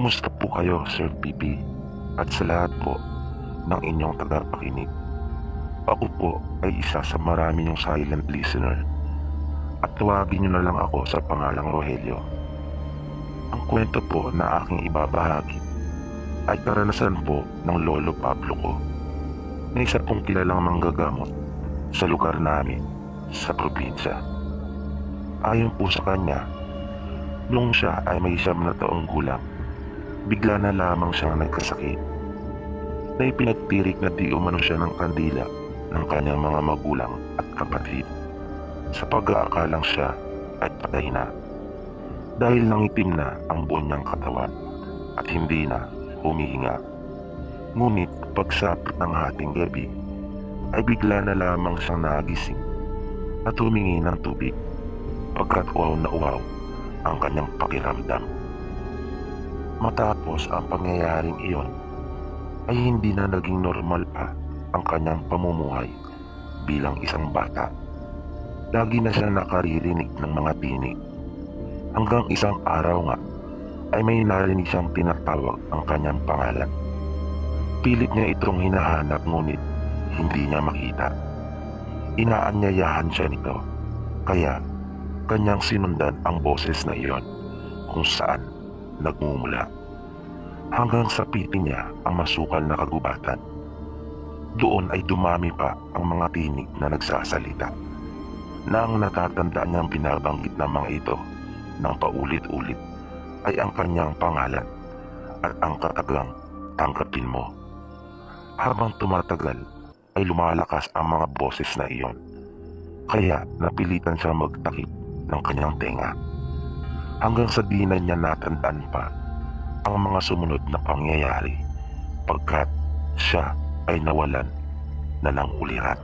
Kumusta po kayo, Sir PP? At sa lahat po ng inyong tagapakinig. Ako po ay isa sa marami yung silent listener. At tawagin niyo na lang ako sa pangalang Rogelio. Ang kwento po na aking ibabahagi ay karanasan po ng lolo Pablo ko, na isa pong kilalang manggagamot sa lugar namin sa probinsya. Ayon po sa kanya, nung siya ay may 9 na taong gulang, bigla na lamang siyang nagkasakit, na ipinagtirik na di umano siya ng kandila ng kanyang mga magulang at kapatid, sa pag-aakalang siya ay patay na, dahil nangitim na ang buong niyang katawan at hindi na humihinga. Ngunit pagsapit ng hating gabi ay bigla na lamang siyang nagising at humingi ng tubig, pagkat uhaw na uhaw ang kanyang pakiramdam. Matapos ang pangyayaring iyon ay hindi na naging normal pa ang kanyang pamumuhay bilang isang bata. Lagi na siya nakaririnig ng mga tinig, hanggang isang araw nga ay may narinig siyang tinatawag ang kanyang pangalan. Pilit niya itong hinahanap ngunit hindi niya makita. Inaanyayahan siya nito, kaya kanyang sinundan ang boses na iyon kung saan nagmumula, hanggang sa pitin niya ang masukal na kagubatan. Doon ay dumami pa ang mga tinig na nagsasalita, na ang natatandaan niyang binabanggit ng mga ito ng paulit-ulit ay ang kanyang pangalan at ang katagang "tanggapin mo". Habang tumatagal ay lumalakas ang mga boses na iyon, kaya napilitan siya magtakip ng kanyang tenga, hanggang sa di na niya natandaan pa ang mga sumunod na pangyayari, pagkat siya ay nawalan na ng ulirat.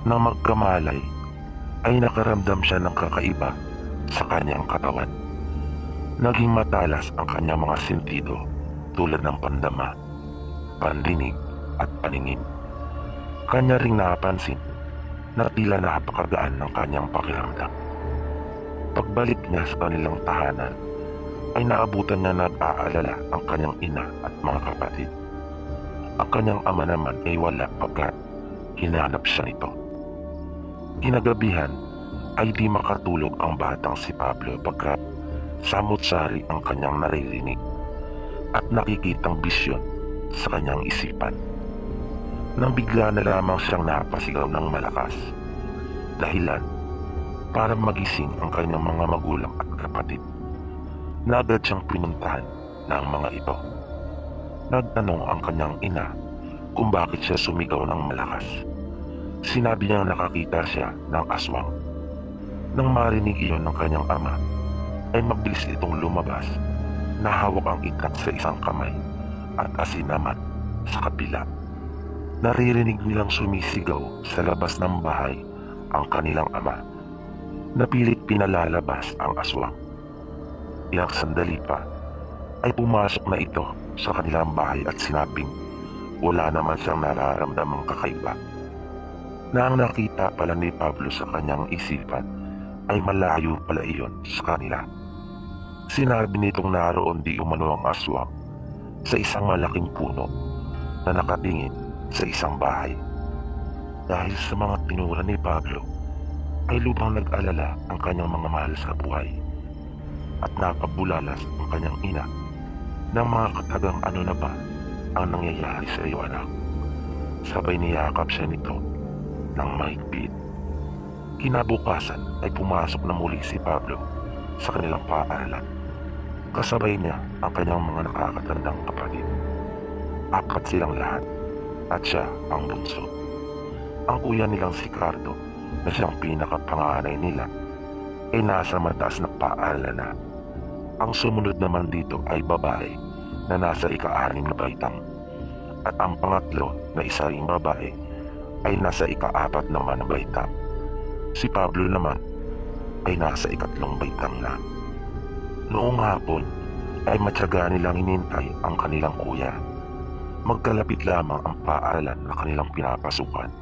Nang magkamalay ay nakaramdam siya ng kakaiba sa kanyang katawan. Naging matalas ang kanyang mga sentido, tulad ng pandama, pandinig at paningin. Kanya ring napansin na tila napakagaan ng kanyang pakiramdam. Pagbalik niya sa kanilang tahanan ay naabutan niya nag-aalala ang kanyang ina at mga kapatid. Ang kanyang ama naman ay wala, pagkat hinanap siya nito. Kinagabihan ay di makatulog ang batang si Pablo, pagkat samot-sari ang kanyang naririnig at nakikitang bisyon sa kanyang isipan. Nang bigla na lamang siyang napasigaw ng malakas, dahilan para magising ang kanyang mga magulang at kapatid, na agad siyang pinuntahan ng mga ito. Nagtanong ang kanyang ina kung bakit siya sumigaw ng malakas. Sinabi niyang nakakita siya ng aswang. Nang marinig iyon ng kanyang ama, ay mabilis itong lumabas, na hawak ang itak sa isang kamay at asin naman sa kabila. Naririnig nilang sumisigaw sa labas ng bahay ang kanilang ama. Napilit pinalalabas ang aswang. Ilang sandali pa ay pumasok na ito sa kanilang bahay at sinabing wala naman siyang nararamdamang kakaiba, na ang nakita pala ni Pablo sa kanyang isipan ay malayo pala iyon sa kanila. Sinabi nitong naroon di umano ang aswang sa isang malaking puno na nakatingin sa isang bahay. Dahil sa mga tinura ni Pablo ay lubhang nag-alala ang kanyang mga mahal sa buhay, at napabulalas ang kanyang ina ng mga katagang ano na ba ang nangyayari sa iyo, anak. Sabay niyakap siya nito ng mahigpit. Kinabukasan ay pumasok na muli si Pablo sa kanilang paaralan. Kasabay niya ang kanyang mga nakakatandang kapatid. 4 silang lahat at siya ang bunso. Ang kuya nilang si Cardo, na siyang pinakapanganay nila, ay nasa mataas na paaralan na. Ang sumunod naman dito ay babae na nasa ika-6 na baitang, at ang pangatlo na isa ring babae ay nasa ika-4 naman na baitang. Si Pablo naman ay nasa ika-3 baitang na. Noong hapon ay matyaga nilang hinintay ang kanilang kuya. Magkalapit lamang ang paaralan na kanilang pinapasukan.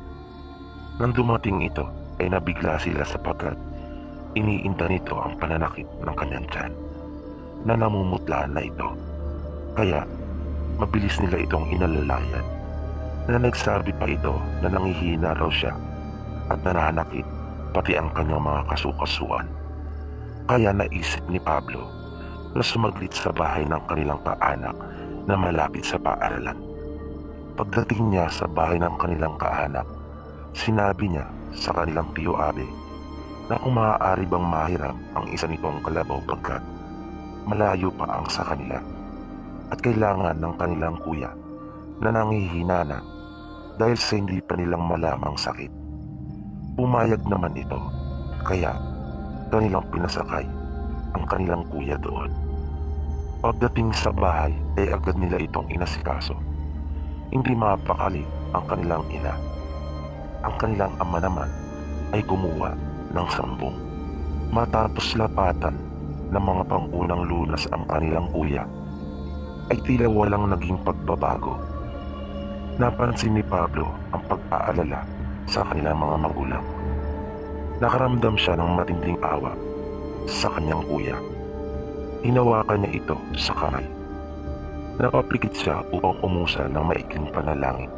Nang dumating ito ay nabigla sila, sapagkat iniinda nito ang pananakit ng kanyang tiyan. na namumutla na ito. Kaya mabilis nila itong inalalayan, na nagsabi pa ito na nangihina raw siya at nananakit pati ang kanyang mga kasukasuan. Kaya naisip ni Pablo na sumaglit sa bahay ng kanilang kaanak na malapit sa paaralan. Pagdating niya sa bahay ng kanilang kaanak, sinabi niya sa kanilang tiyo Abe na kung maaari bang mahiram ang isa nitong kalabaw pagkat malayo pa ang sa kanila at kailangan ng kanilang kuya na nangihina na dahil sa hindi pa nilang malamang sakit. Pumayag naman ito, kaya kanilang pinasakay ang kanilang kuya doon. Pagdating sa bahay ay agad nila itong inasikaso. Hindi mapakali ang kanilang ina. Ang kanilang ama naman ay kumuha ng 10. Matapos lapatan ng mga pangunang lunas ang kanilang kuya, ay tila walang naging pagbabago. Napansin ni Pablo ang pag-aalala sa kanilang mga magulang. Nakaramdam siya ng matinding awa sa kanyang kuya. Hinawakan niya ito sa kamay. Napapikit siya upang umusal ng maikling panalangin.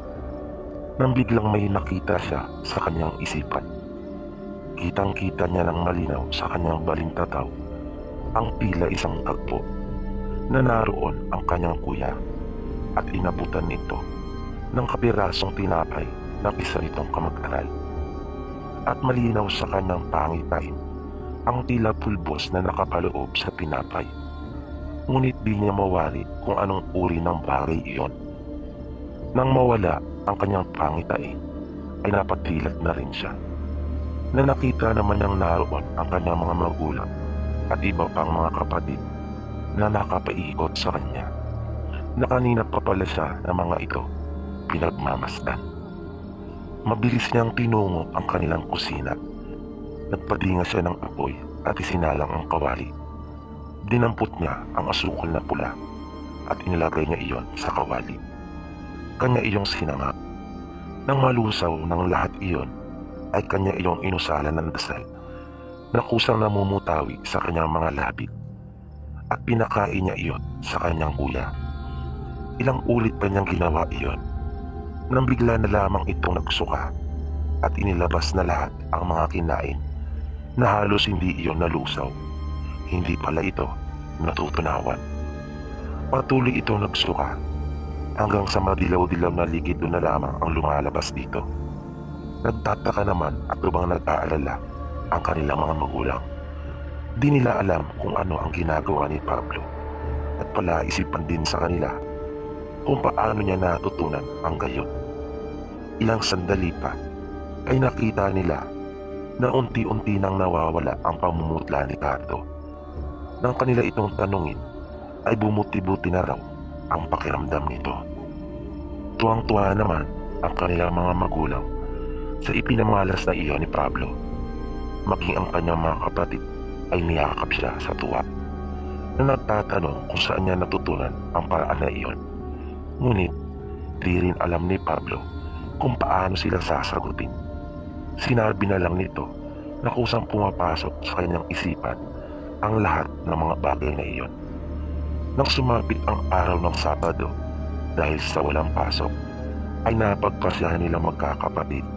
Nang biglang may nakita siya sa kanyang isipan. Kitang-kita niya ng malinaw sa kanyang balintataw ang tila isang tagpo na naroon ang kanyang kuya at inabutan nito ng kapirasong tinapay ng isa nitong kamag-aral. At malinaw sa kanyang pangitain ang tila pulbos na nakapaloob sa tinapay. Ngunit di niya mawari kung anong uri ng bagay iyon. Nang mawala ang kanyang pangitain, ay napatilat na rin siya. Na nakita naman niyang naroon ang kanyang mga magulang at iba pang mga kapatid na nakapaikot sa kanya, na kanina pa pala siya ng mga ito pinagmamasdan. Mabilis niyang tinungo ang kanilang kusina. Nagpadinga siya ng apoy at isinalang ang kawali. Dinampot niya ang asukal na pula at inilagay niya iyon sa kawali. Kanya iyong sinangap. Nang malusaw ng lahat iyon, ay kanya iyong inusalan ng dasal na kusang namumutawi sa kanyang mga labit at pinakain niya iyon sa kanyang kuya. Ilang ulit pa niyang ginawa iyon nang bigla na lamang itong nagsuka at inilabas na lahat ang mga kinain na halos hindi iyon nalusaw. Hindi pala ito natutunawan. Patuloy itong nagsuka hanggang sa madilaw-dilaw na likido na lamang ang lumalabas dito. Nagtataka naman at lubang nag-aalala ang kanilang mga magulang. Di nila alam kung ano ang ginagawa ni Pablo at palaisipan din sa kanila kung paano niya natutunan ang gayon. Ilang sandali pa ay nakita nila na unti-unti nang nawawala ang pamumutla ni Cardo. Nang kanila itong tanungin ay bumuti-buti na raw ang pakiramdam nito. Tuwang-tuwa naman ang kanilang mga magulang sa ipinamalas na iyon ni Pablo. Maging ang kanyang mga kapatid ay niyakap siya sa tuwa na nagtatanong kung saan niya natutunan ang paraan na iyon. Ngunit di rin alam ni Pablo kung paano sila sasagutin. Sinabi na lang nito na kusang pumapasok sa kanyang isipan ang lahat ng mga bagay na iyon. Nang sumapit ang araw ng Sabado dahil sa walang pasok, ay napagpasyahan nilang magkakapatid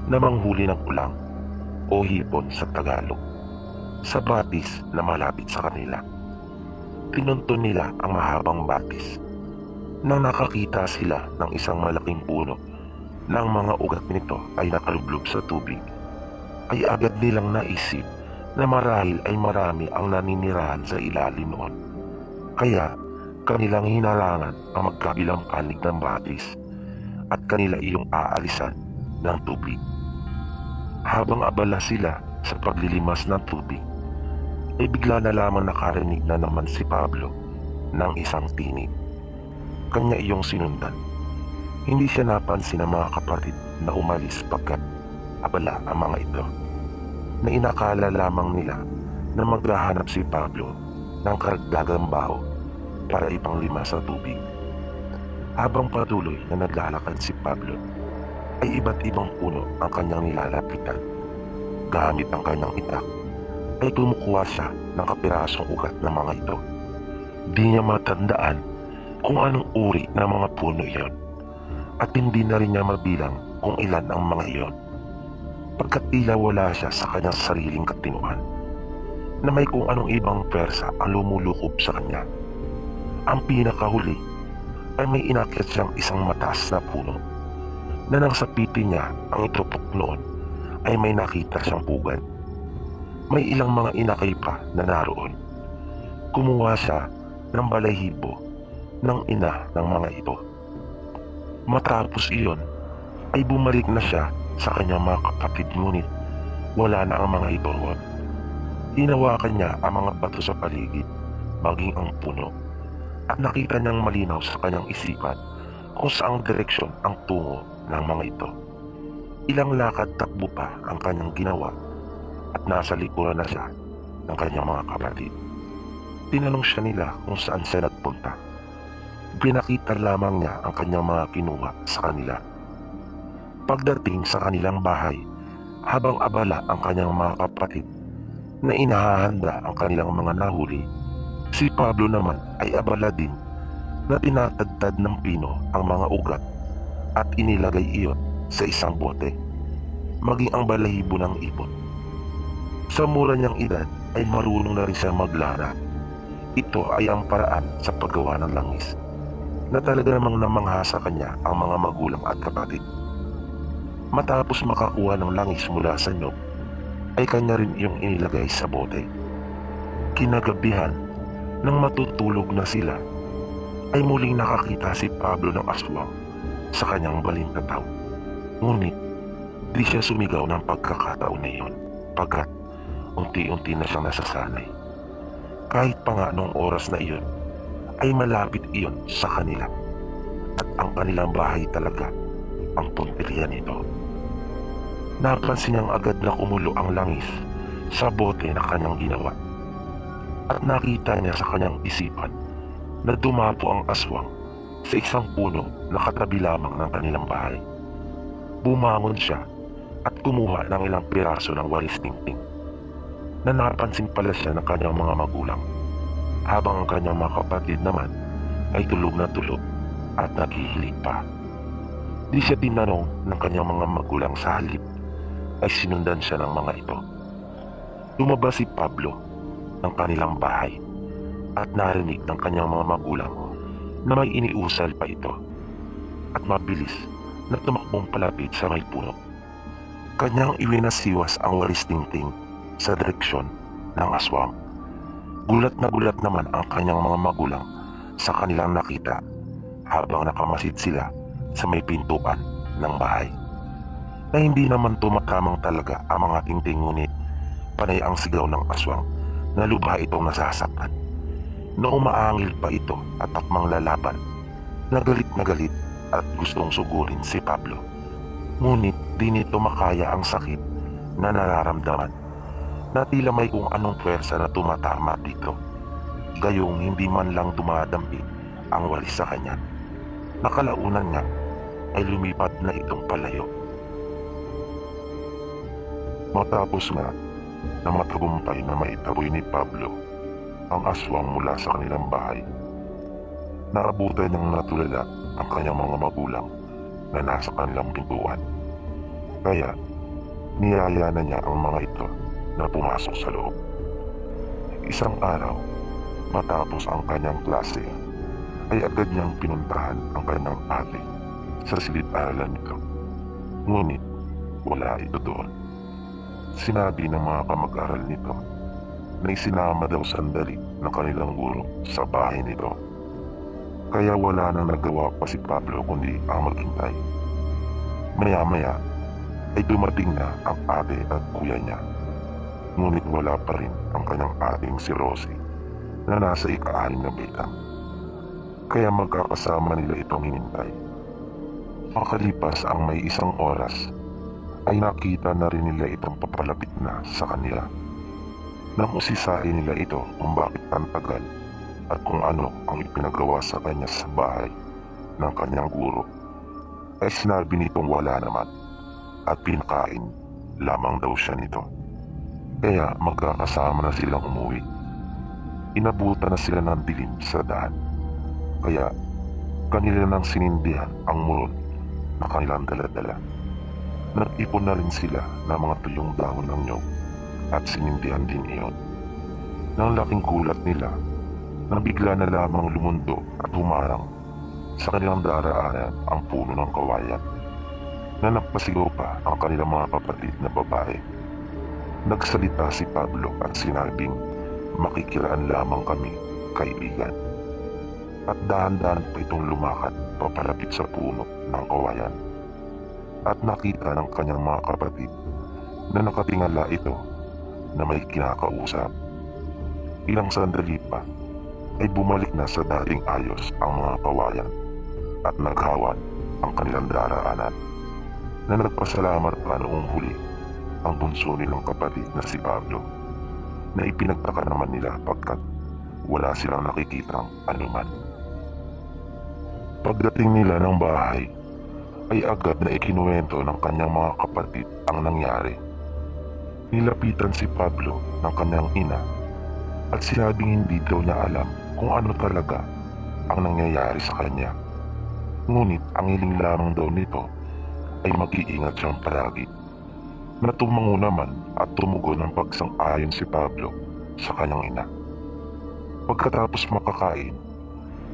na manghuli ng ulang o hipon sa Tagalog sa batis na malapit sa kanila. Pinunton nila ang mahabang batis. Nang nakakita sila ng isang malaking puno na ang mga ugat nito ay nakalublob sa tubig, ay agad nilang naisip na marahil ay marami ang naninirahan sa ilalim noon. Kaya kanilang hinarangan ang magkabilang panig ng batis at kanila iyong aalisan ng tubig. Habang abala sila sa paglilimas ng tubig, ay bigla na lamang nakarinig na naman si Pablo ng isang tinig. Kanya iyong sinundan. Hindi siya napansin ng mga kapatid na umalis pagkat abala ang mga ito, na inakala lamang nila na maghahanap si Pablo ng karagdagang baho para ipanglima sa tubig. Habang patuloy na naglalakad si Pablo, ay iba't ibang puno ang kanyang nilalapitan. Gamit ang kanyang itak, ay kumukuha siya ng kapirasong ugat ng mga ito Di niya matandaan kung anong uri ng mga puno iyon at hindi na rin niya mabilang kung ilan ang mga iyon, pagkat tila wala siya sa kanyang sariling katinuan na may kung anong ibang pwersa ang lumulukob sa kanya. Ang pinakahuli ay may inakyat siyang isang mataas na puno na nang sa pipi niya ang itupok noon ay may nakita siyang pugad. May ilang mga inakay pa na naroon. Kumuha siya ng balahibo ng ina ng mga ito. Matapos iyon ay bumalik na siya sa kanyang mga kapatid, ngunit wala na ang mga ito roon. Hinawakan niya ang mga bato sa paligid, maging ang puno, at nakita niyang malinaw sa kanyang isipan kung saang direksyon ang tungo ng mga ito. Ilang lakad takbo pa ang kanyang ginawa at nasa likuran na siya ng kanyang mga kapatid. Tinanong siya nila kung saan siya nagpunta. Pinakita lamang niya ang kanyang mga kinuha sa kanila. Pagdating sa kanilang bahay, habang abala ang kanyang mga kapatid na inahahanda ang kanilang mga nahuli, si Pablo naman ay abala din na tinatadtad ng pino ang mga ugat at inilagay iyon sa isang bote, maging ang balahibo ng ibon. Sa mura niyang edad ay marunong na rin siya maglana. Ito ay ang paraan sa paggawa ng langis na talaga namang namangha sa kanya ang mga magulang at kapatid. Matapos makakuha ng langis mula sa nyog, ay kanya rin iyong inilagay sa bote. Kinagabihan, nang matutulog na sila, ay muling nakakita si Pablo ng aswang sa kanyang balintataw. Ngunit di siya sumigaw ng pagkakataon na iyon, pagkat unti-unti na siyang nasasanay. Kahit pa nga noong oras na iyon ay malapit iyon sa kanila, at ang kanilang bahay talaga ang punteriya nito. Napansin niyang agad na kumulo ang langis sa bote na kanyang ginawa, at nakita niya sa kanyang isipan na dumapo ang aswang sa isang puno na katabi lamang ng kanilang bahay. Bumangon siya at kumuha ng ilang piraso ng walis tingting na napansin pala siya ng kanyang mga magulang, habang ang kanyang mga kapatid naman ay tulog na tulog at naghihilig pa. Di siya tinanong ng kanyang mga magulang, sa halip ay sinundan siya ng mga ito. Lumabas si Pablo ng kanilang bahay at narinig ng kanyang mga magulang na may iniusal pa ito, at mabilis na tumakbong palapit sa may puno. Kanyang iwinasiwas ang walis tingting sa direksyon ng aswang. Gulat naman ang kanyang mga magulang sa kanilang nakita habang nakamasid sila sa may pintuan ng bahay. Na hindi naman tumatamang talaga ang mga tingting, ngunit panay ang sigaw ng aswang na lubha itong nasasaktan. Na umaangil pa ito at takmang lalaban, na galit at gustong sugurin si Pablo. Ngunit di nito makaya ang sakit na nararamdaman, na tila may kung anong pwersa na tumatama dito. Gayong hindi man lang dumadampi ang walis sa kanya. Nakalaunan nga ay lumipad na itong palayo. Matapos nga na matagumpay na maitaboy ni Pablo ang aswang mula sa kanilang bahay, naabutan niyang natulala ang kanyang mga magulang na nasa kanilang pintuan. Kaya niyaya na niya ang mga ito na pumasok sa loob. Isang araw, matapos ang kanyang klase, ay agad niyang pinuntahan ang kanyang ate sa silid-aralan nito. Ngunit wala ito doon. Sinabi ng mga kamag-aral nito na isinama daw sandali ng kanilang guro sa bahay nito. Kaya wala nang nagawa pa si Pablo kundi ang maghintay. Maya-maya ay dumating na ang ate at kuya niya. Ngunit wala pa rin ang kanyang ating si Rosie na nasa ika-6 na betang. Kaya magkakasama nila itong hinintay. Makalipas ang may isang oras, ay nakita na rin nila itong papalapit na sa kanila. Nang usisain nila ito kung bakit ang tagal at kung ano ang ipinagawa sa kanya sa bahay ng kanyang guro, ay sinabi nitong wala naman at pinakain lamang daw siya nito. Kaya magkakasama na silang umuwi. Inabutan na sila ng dilim sa daan, kaya kanila nang sinindihan ang muron na kanilang daladala. Nag-ipon na rin sila ng mga tuyong dahon ng nyog at sinindihan din iyon. Nang laking gulat nila, nang bigla na lamang lumundo at humarang sa kanilang daraanan ang puno ng kawayan, na nagpasigaw pa ang kanilang mga kapatid na babae. Nagsalita si Pablo at sinabing, "Makikiraan lamang kami, kaibigan." At dahan-dahan pa itong lumakad papalapit sa puno ng kawayan. At nakita ng kanyang mga kapatid na nakatingala ito na may kinakausap. Ilang sandali pa ay bumalik na sa dating ayos ang mga kawayan at naghawan ang kanilang daraanan, na nagpasalamat pa noong huli ang bunso nilang kapatid na si Pablo, na ipinagtaka naman nila pagkat wala silang nakikitang anuman. Pagdating nila ng bahay ay agad na ikinuwento ng kanyang mga kapatid ang nangyari. Nilapitan si Pablo ng kanyang ina at sinabing hindi daw niya alam kung ano talaga ang nangyayari sa kanya. Ngunit ang hiling lamang daw nito ay mag-iingat siyang palagi. Natumango naman at tumugon ng pagsang-ayon si Pablo sa kanyang ina. Pagkatapos makakain,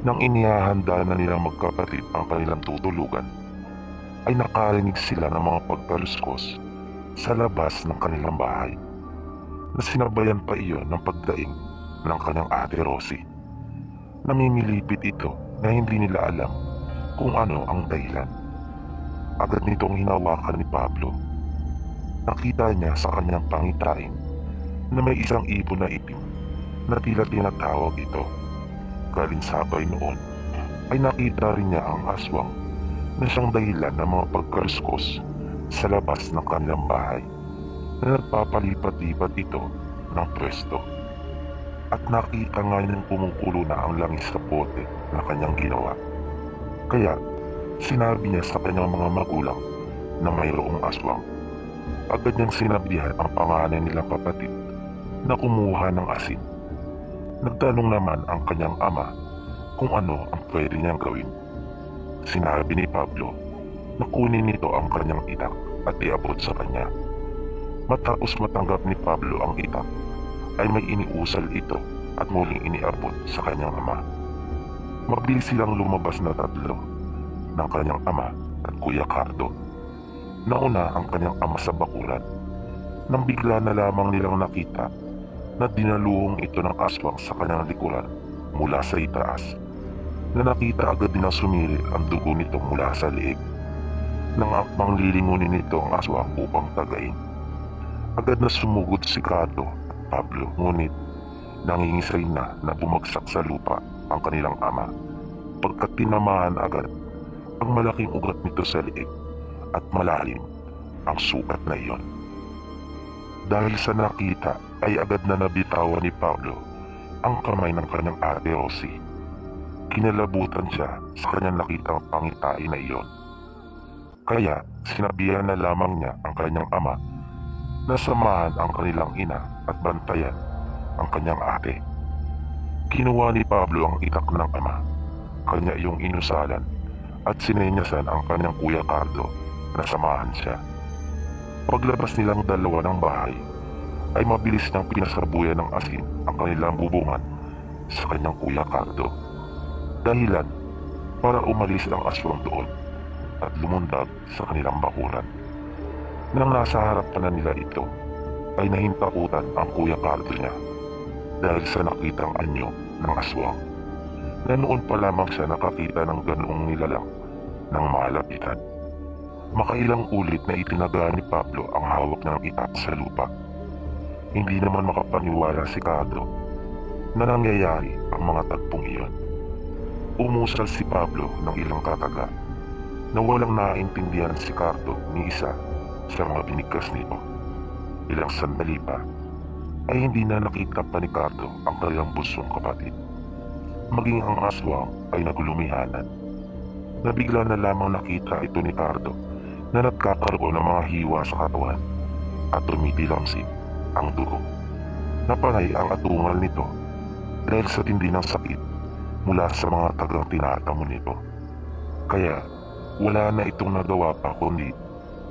nang inihahanda na nilang magkapatid ang kanilang tutulugan, ay nakarinig sila ng mga pagkaluskos sa labas ng kanilang bahay, na sinabayan pa iyon ng pagdaing ng kanyang ate Rosie. Namimilipit ito na hindi nila alam kung ano ang dahilan. Agad nitong hinawakan ni Pablo. Nakita niya sa kanyang pangitain na may isang ibon na itim na tila tinatawag ito. Kalinsabay noon ay nakita rin niya ang aswang na siyang dahilan ng mga pagkaluskos sa labas ng kanilang bahay, na nagpapalipat-lipat ito ng pwesto. At nakita nga niyang kumukulo na ang langis sa bote na kanyang ginawa. Kaya sinabi niya sa kanyang mga magulang na mayroong aswang. Agad niyang sinabihan ang panganay nilang kapatid na kumuha ng asin. Nagtanong naman ang kanyang ama kung ano ang pwede niyang gawin. Sinabi ni Pablo na kunin nito ang kanyang itak at iabot sa kanya. Matapos matanggap ni Pablo ang itak, ay may iniusal ito at muling iniabot sa kanyang ama. Mabilis silang lumabas na tatlo ng kanyang ama at Kuya Cardo. Nauna ang kanyang ama sa bakuran, nang bigla na lamang nilang nakita na dinaluhong ito ng aswang sa kanyang likuran mula sa itaas, na nakita agad din na sumili ang dugo nito mula sa leeg. Nang akmang lilingunin nito ang aswang upang tagain, agad na sumugod si Cardo at Pablo, ngunit nangingisay na bumagsak sa lupa ang kanilang ama pagkat tinamaan agad ang malaking ugat nito sa leeg at malalim ang sugat na iyon. Dahil sa nakita ay agad na nabitawan ni Pablo ang kamay ng kanyang ate Rosie. Kinalabutan siya sa kanyang nakitang pangitain na iyon. Kaya sinabihan na lamang niya ang kanyang ama na samahan ang kanilang ina at bantayan ang kanyang ate. Kinuha ni Pablo ang itak ng ama, kanya iyong inusalan, at sinenyasan ang kanyang Kuya Cardo na samahan siya. Paglabas nilang dalawa ng bahay, ay mabilis niyang pinasabuyan ng asin ang kanilang bubungan sa kanyang Kuya Cardo. Dahilan para umalis ang aswang doon at lumundag sa kanilang bakuran. Nang nasa harapan na nila ito, ay nahintakutan ang Kuya Cardo niya dahil sa nakitang anyo ng aswang, na noon pa lamang siya nakakita ng ganoong nilalang ng malapitan. Makailang ulit na itinaga ni Pablo ang hawak ng itak sa lupa. Hindi naman makapaniwala si Cardo na nangyayari ang mga tagpong iyon. Umusal si Pablo ng ilang kataga na walang naintindihan si Cardo ni isa sa mga binigkas nito. Ilang sandali pa ay hindi na nakita pa ni Cardo ang kanilang bunsong kapatid. Maging ang aswang ay naglumihanan. Nabigla na lamang nakita ito ni Cardo na nagkakaroon ng mga hiwa sa katawan at tumitilamsik ang dugo. Napanay ang atungal nito dahil sa tindi ng sakit mula sa mga tagang tinatamo nito. Kaya wala na itong nagawa pa kundi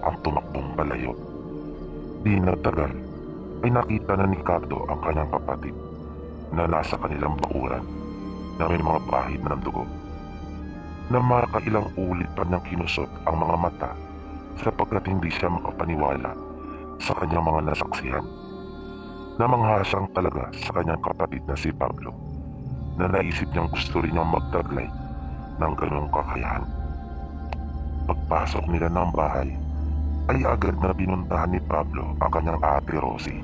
ang tumakbong palayo. Di nagtagal ay nakita na ni Cardo ang kanyang kapatid na nasa kanilang bakuran na may mga bahid ng dugo. Na makailang ulit pa niyang kinusot ang mga mata sapagkat hindi siya makapaniwala sa kanyang mga nasaksihan. Namangha siyang talaga sa kanyang kapatid na si Pablo na naisip niyang gusto rin niyang magtaglay ng ganong kakayahan. Pagpasok nila ng bahay ay agad na binuntahan ni Pablo ang kanyang ate Rosie.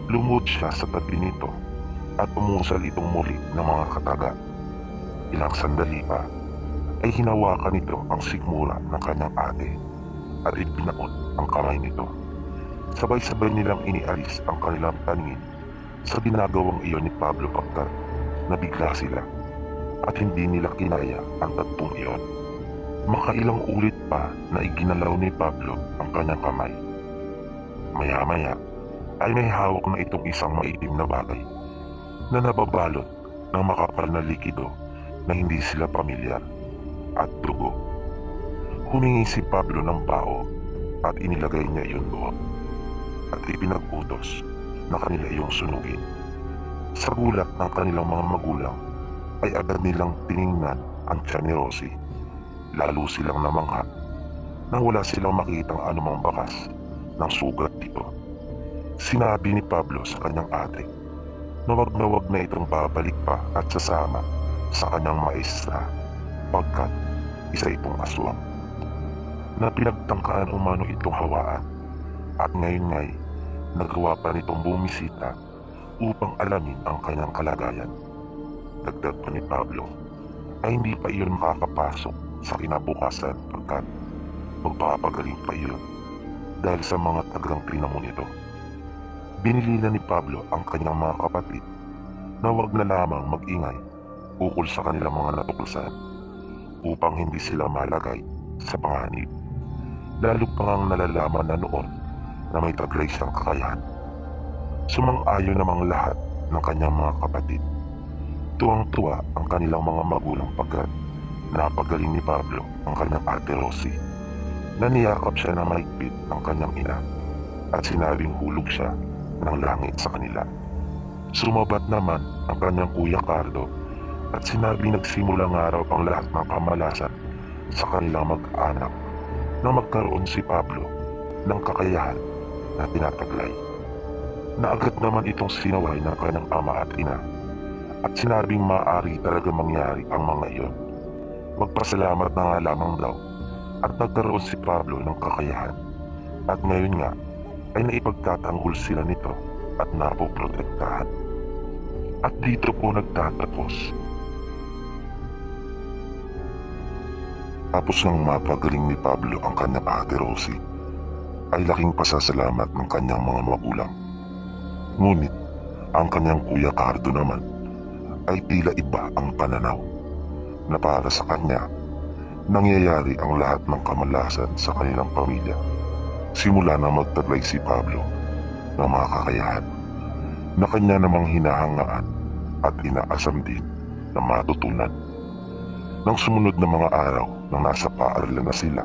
Lumuhod siya sa tabi nito at umusal itong muli ng mga kataga. Ilang sandali pa ay hinawakan nito ang sikmura ng kanyang ate at ipinaot ang kamay nito. Sabay-sabay nilang inialis ang kanilang paningin sa ginagawang iyon ni Pablo pagkat nabigla sila at hindi nila kinaya ang tagpong iyon. Makailang ulit pa na iginalaw ni Pablo ang kanyang kamay. Maya-maya ay may hawak na itong isang maitim na bagay na nababalot ng makapal na likido na hindi sila pamilyar at dugo. Humingi si Pablo ng bao at inilagay niya iyon doon at ipinag-utos na kanila iyong sunugin. Sa gulat ng kanilang mga magulang ay agad nilang tiningnan ang tiyan ni Rosie. Lalo silang namangha na wala silang makitang anumang bakas ng sugat dito. Sinabi ni Pablo sa kanyang ate na wag na itong babalik pa at sasama sa kanyang maestra pagkat isa itong aswang na pinagtangkaan umano itong hawaan at ngayon ngay nagawa pa nitong bumisita upang alamin ang kanyang kalagayan. Dagdag pa ni Pablo ay hindi pa iyon makakapasok sa kinabukasan pagkat magpapagaling pa iyon dahil sa mga tagang tinamo nito. Binili na ni Pablo ang kanyang mga kapatid na wag na lamang mag-ingay ukol sa kanilang mga natuklasan upang hindi sila malagay sa panganib. Lalo pa ngang nalalaman na noon na may taglay siyang kakayahan. Sumang-ayon namang lahat ng kanyang mga kapatid. Tuwang-tuwa ang kanilang mga magulang pagkat napagaling ni Pablo ang kanyang ate Rosie na niyakap siya na mahigpit ng kanyang ina at sinabing hulog siya ng langit sa kanila. Sumabat naman ang kanyang kuya Cardo at sinabing nagsimula nga raw ang lahat ng kamalasan sa kanilang mag-anak na magkaroon si Pablo ng kakayahan na tinataglay. Na agad naman itong sinaway ng kanyang ama at ina at sinabing maaari talaga mangyari ang mga iyon. Magpasalamat na nga lamang daw at nagkaroon si Pablo ng kakayahan at ngayon nga ay naipagtatanggol sila nito at napoprotektahan. At dito po nagtatapos. Tapos nang mapagaling ni Pablo ang kanyang ate Rosie ay laking pasasalamat ng kanyang mga magulang. Ngunit ang kanyang kuya Cardo naman ay tila iba ang pananaw na para sa kanya nangyayari ang lahat ng kamalasan sa kanilang pamilya simula na magtaglay si Pablo ng mga kakayahan na kanya namang hinahangaan at inaasam din na matutunan. Nang sumunod na mga araw nang nasa paaralan na sila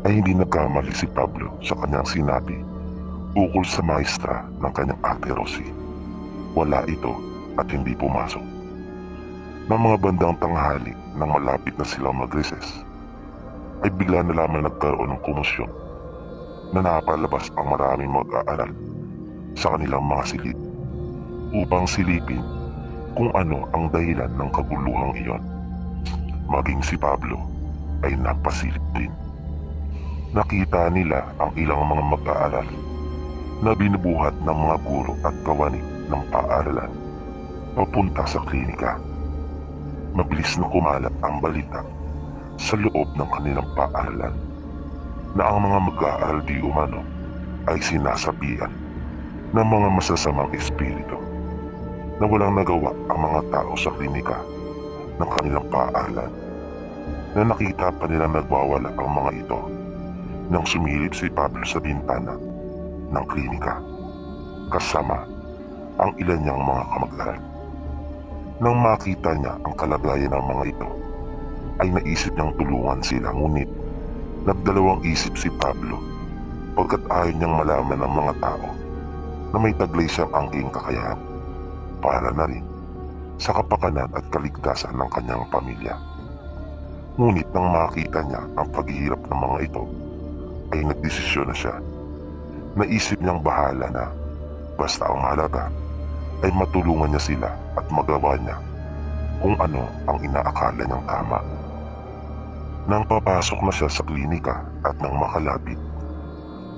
ay hindi nagkamali si Pablo sa kanyang sinabi ukol sa maestra ng kanyang ate Rosie. Wala ito at hindi pumasok. Nang mga bandang tanghali nang malapit na silang mag-recess ay bigla na lamang nagkaroon ng komosyon na napalabas ang maraming mag-aaral sa kanilang mga silid upang silipin kung ano ang dahilan ng kaguluhang iyon. Maging si Pablo ay napasilip din. Nakita nila ang ilang mga mag-aaral na binubuhat ng mga guro at kawani ng paaralan papunta sa klinika. Mabilis na kumalat ang balita sa loob ng kanilang paaralan na ang mga mag-aaral di umano ay sinasabihan ng mga masasamang espiritu na walang nagawa ang mga tao sa klinika ng kanilang paaralan, na nakita pa nila nagwawala ang mga ito nang sumilip si Pablo sa bintana ng klinika kasama ang ilan niyang mga kamag-aral. Nang makita niya ang kalagayan ng mga ito, ay naisip niyang tulungan sila, ngunit nagdalawang isip si Pablo pagkat ayaw niyang malaman ng mga tao na may taglay siyang angking kakayahan para na rin sa kapakanan at kaligtasan ng kanyang pamilya. Ngunit nang makita niya ang paghihirap ng mga ito, ay nagdesisyon na siya. Naisip niyang bahala na, basta ang mahalaga ay matulungan niya sila at magawa niya kung ano ang inaakala niyang tama. Nang papasok na siya sa klinika at nang makalapit,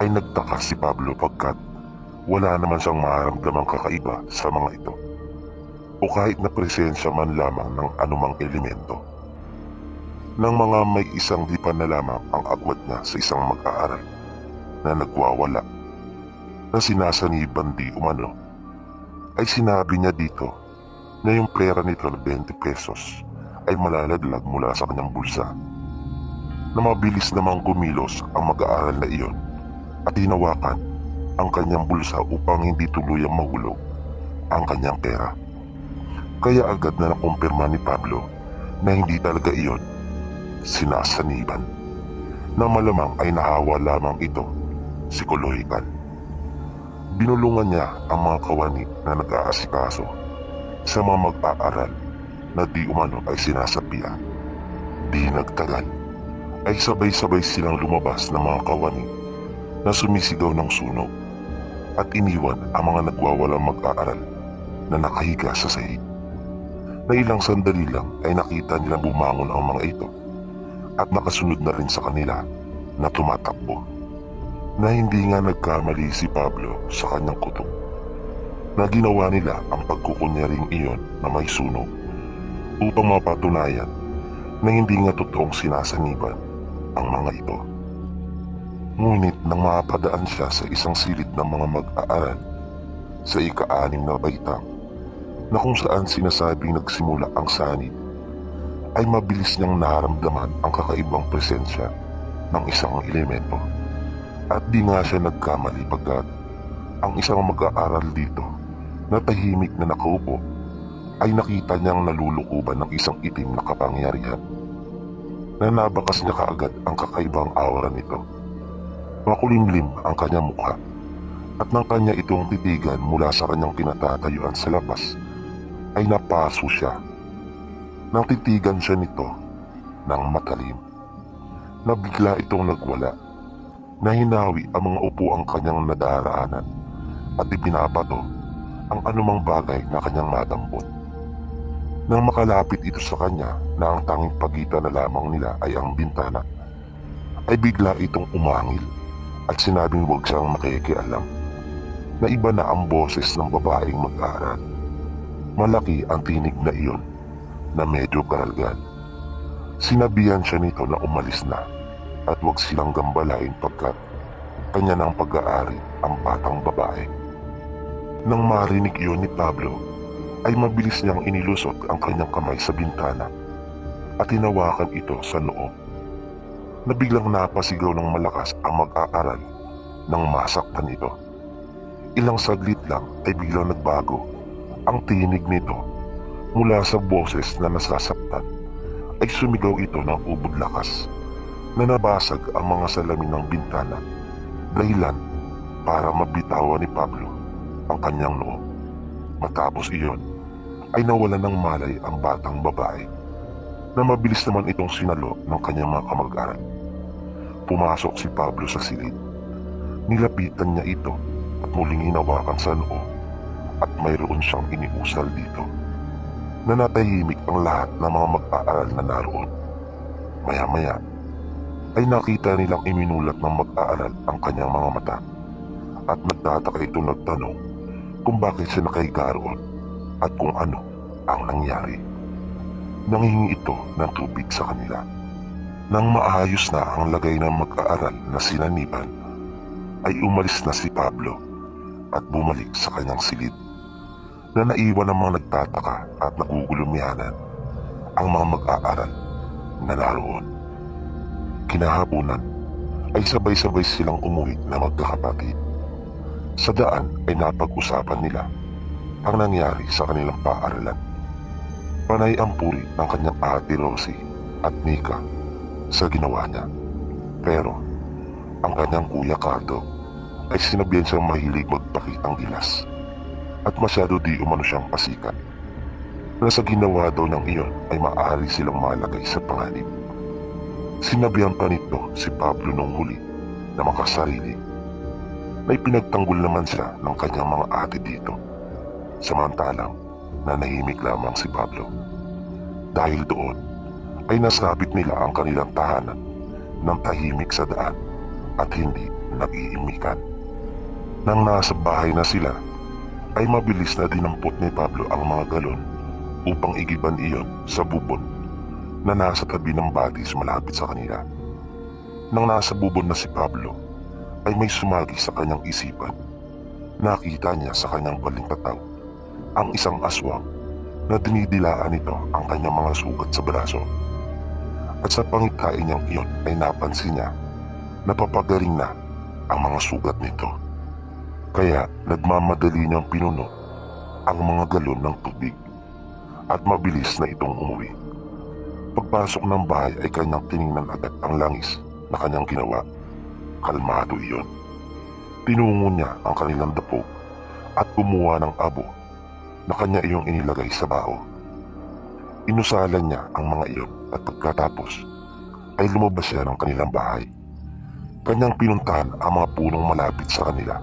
ay nagtaka si Pablo pagkat wala naman siyang maramdamang kakaiba sa mga ito o kahit na presensya man lamang ng anumang elemento. Nang mga may isang dipan na lamang ang agwat niya sa isang mag-aaral na nagwawala na sinasaniban di umano, ay sinabi niya dito na yung pera nito na 20 pesos ay malalaglag mula sa kanyang bulsa. Na mabilis namang kumilos ang mag-aaral na iyon at hinawakan ang kanyang bulsa upang hindi tuluyang mahulog ang kanyang pera. Kaya agad na nakumpirma ni Pablo na hindi talaga iyon sinasaniban, na malamang ay nahawa lamang ito psikolohikal. Binulungan niya ang mga kawani na nag-aasikaso sa mga mag-aaral na di umano ay sinasapian. Di nagtagal ay sabay-sabay silang lumabas ng mga kawani na sumisigaw ng sunog at iniwan ang mga nagwawalang mag-aaral na nakahiga sa sahig. Na ilang sandali lang ay nakita nilang bumangon ang mga ito at nakasunod na rin sa kanila na tumatakbo. Na hindi nga nagkamali si Pablo sa kanyang kutob, na ginawa nila ang pagkukunyaring iyon na may sunog upang mapatunayan na hindi nga totoong sinasaniban ang mga ito. Ngunit nang mapadaan siya sa isang silid ng mga mag-aaral sa ika-6 na baitang na kung saan sinasabing nagsimula ang sanib, ay mabilis niyang naramdaman ang kakaibang presensya ng isang elemento. At di nga siya nagkamali pagkat ang isang mag-aaral dito na tahimik na nakaupo ay nakita niyang nalulukuban ng isang itim na kapangyarihan, na nabakas niya kaagad ang kakaibang aura nito. Makulimlim ang kanyang mukha at nang kanya itong titigan mula sa kanyang kinatatayuan sa labas, ay napaso siya. Nang titigan siya nito ng matalim, na bigla itong nagwala, na hinawi ang mga upuang kanyang nadaraanan at ipinapato ang anumang bagay na kanyang nadampot. Nang makalapit ito sa kanya na ang tanging pagitan na lamang nila ay ang bintana, ay bigla itong umangil at sinabing huwag siyang makikialam, na iba na ang boses ng babaeng mag-aaral. Malaki ang tinig na iyon na medyo garalgal. Sinabihan siya nito na umalis na at huwag silang gambalain pagkat kanya ng pag-aari ang batang babae. Nang marinig iyon ni Pablo, ay mabilis niyang inilusot ang kanyang kamay sa bintana at hinawakan ito sa noo, na biglang napasigaw ng malakas ang mag-aaral nang masaktan ito. Ilang saglit lang ay biglang nagbago ang tinig nito. Mula sa boses na nasasaktan ay sumigaw ito ng ubod lakas, na nabasag ang mga salamin ng bintana, dahilan para mabitawan ni Pablo ang kanyang noo. Matapos iyon ay nawalan ng malay ang batang babae, na mabilis naman itong sinalo ng kanyang mga kamag-aral. Pumasok si Pablo sa silid. Nilapitan niya ito at muling hinawakan sa noo at mayroon siyang iniusal dito, na natahimik ang lahat ng mga mag-aaral na naroon. Maya-maya ay nakita nilang iminulat ng mag-aaral ang kanyang mga mata at nagtataka ito nagtanong kung bakit siya nakahiga roon at kung ano ang nangyari. Nanghingi ito ng tubig sa kanila. Nang maayos na ang lagay ng mag-aaral na sinaniban, ay umalis na si Pablo at bumalik sa kanyang silid, na naiwan ng mga nagtataka at nagugulumihanan ang mga mag-aaral na naroon. Kinahaponan ay sabay-sabay silang umuwi na magkakapatid. Sa daan ay napag-usapan nila ang nangyari sa kanilang paaralan. Panay ang puri ng kanyang ate Rosie at Nika sa ginawa niya. Pero ang kanyang kuya Cardo ay sinabihan siyang mahilig magpakitang gilas at masyado di umano siyang pasikat, na sa ginawa daw ng iyon ay maaari silang malagay sa panganib. Sinabihan pa nito si Pablo nung huli na makasarili. May pinagtanggol naman siya ng kanyang mga ate dito, samantalang nanahimik lamang si Pablo. Dahil doon ay nasabit nila ang kanilang tahanan ng tahimik sa daan at hindi nag-iimikan. Nang nasa bahay na sila ay mabilis na dinampot ni Pablo ang mga galon upang igiban iyon sa bubon na nasa tabi ng batis malapit sa kanila. Nang nasa bubon na si Pablo ay may sumagi sa kanyang isipan. Nakita niya sa kanyang balintataw ang isang aswang na dinidilaan nito ang kanyang mga sugat sa braso. At sa pangitain niyang iyon ay napansin niya na papagaling na ang mga sugat nito. Kaya nagmamadali niyang pinuno ang mga galon ng tubig at mabilis na itong umuwi. Pagpasok ng bahay ay kanyang tiningnan agad ang langis na kanyang ginawa. Kalmado iyon. Tinungo niya ang kanilang dapog at kumuha ng abo na kanya iyong inilagay sa bao. Inusalan niya ang mga iyon at pagkatapos ay lumabas siya ng kanilang bahay. Kanyang pinuntahan ang mga punong malapit sa kanila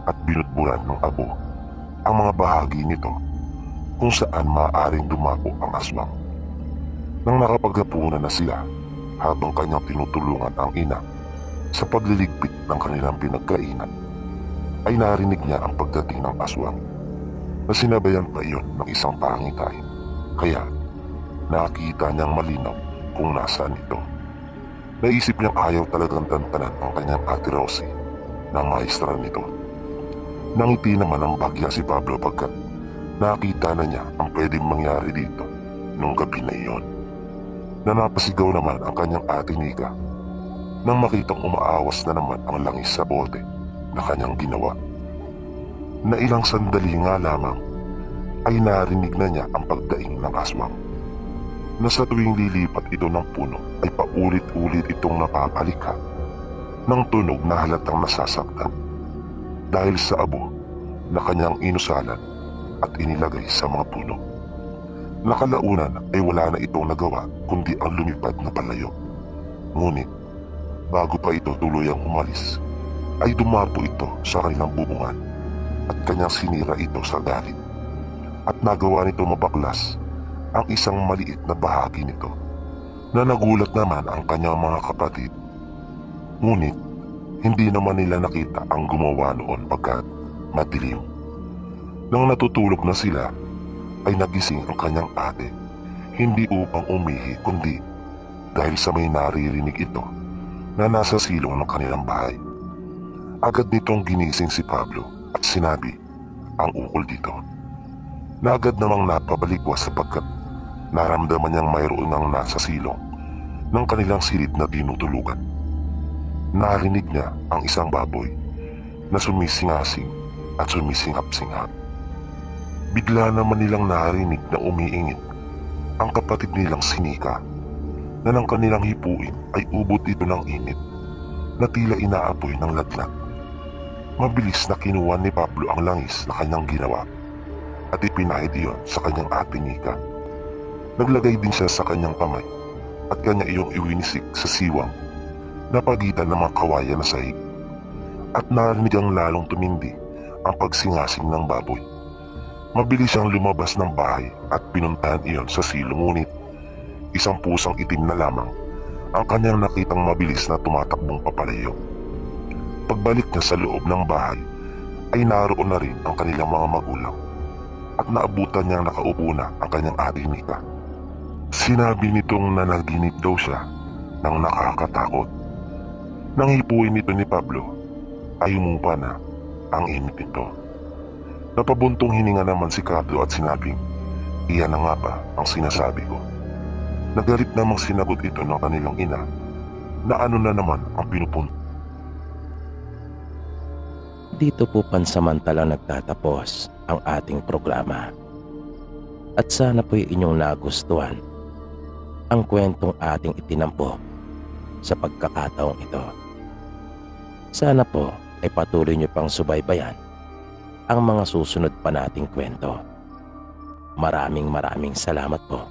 at binutburan ng abo ang mga bahagi nito kung saan maaaring dumapo ang aswang. Nang nakapaghapunan na sila habang kanyang tinutulungan ang ina sa pagliligpit ng kanilang pinagkainan, ay narinig niya ang pagdating ng aswang na sinabayan pa iyon ng isang pangitain. Kaya nakita niyang malinaw kung nasaan ito. Naisip niyang ayaw talagang tantanan ang kanyang ate Rosie na maestra nito. Nangiti naman ang bagya si Pablo pagkat nakita na niya ang pwedeng mangyari dito nung gabi na iyon. Napasigaw naman ang kanyang ate Nika nang makitang umaawas na naman ang langis sa bote na kanyang ginawa. Na ilang sandali nga lamang ay narinig na niya ang pagdaing ng aswang, na sa tuwing lilipat ito ng puno ay paulit-ulit itong napapalikha ng tunog na halatang nasasaktan dahil sa abo na kanyang inusalan at inilagay sa mga puno. Nakalaunan ay wala na itong nagawa kundi ang lumipad na palayo. Ngunit bago pa ito tuluyang umalis ay dumapo ito sa kanilang bubungan at kanyang sinira ito sa galit at nagawa nito mabaklas ang isang maliit na bahagi nito, na nagulat naman ang kanyang mga kapatid. Ngunit hindi naman nila nakita ang gumawa noon pagkat madilim. Nang natutulog na sila ay nagising ang kanyang ate, hindi upang umihi kundi dahil sa may naririnig ito na nasa silong ng kanilang bahay. Agad nitong ginising si Pablo at sinabi ang ukol dito, na agad namang napabaligwas sapagkat naramdaman niyang mayroon ng nasa silong ng kanilang silid na tinutulugan. Narinig niya ang isang baboy na sumisingasing at sumisinghap-singhap. Bigla naman nilang narinig na umiingit ang kapatid nilang si Nika, na nang kanilang hipuin ay ubot ito ng init na tila inaapoy ng lagnat. Mabilis na kinuha ni Pablo ang langis na kanyang ginawa at ipinahid iyon sa kanyang ate Nika. Naglagay din siya sa kanyang kamay at kanya iyong iwinisik sa siwang na pagitan ng mga kawayan na sahig, at narinig ang lalong tumindi ang pagsingasing ng baboy. Mabilis siyang lumabas ng bahay at pinuntahan iyon sa silong, ngunit isang pusang itim na lamang ang kanyang nakitang mabilis na tumatakbong papalayo. Pagbalik niya sa loob ng bahay ay naroon na rin ang kanilang mga magulang at naabutan niyang nakaupo na ang kanyang ate Nika. Sinabi nitong nanaginip daw siya ng nakakatakot. Nang hipuin nito ni Pablo ay umupa na ang init nito. Napabuntong hininga naman si Cardo at sinabing, iyan na nga ba ang sinasabi ko? Nagalit namang sinagot ito ng kanilang ina na ano na naman ang pinupunta. Dito po pansamantalang nagtatapos ang ating programa. At sana po'y inyong nagustuhan ang kwentong ating itinampo sa pagkakataong ito. Sana po ay patuloy niyo pang subaybayan ang mga susunod pa nating kwento. Maraming salamat po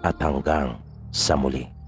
at hanggang sa muli.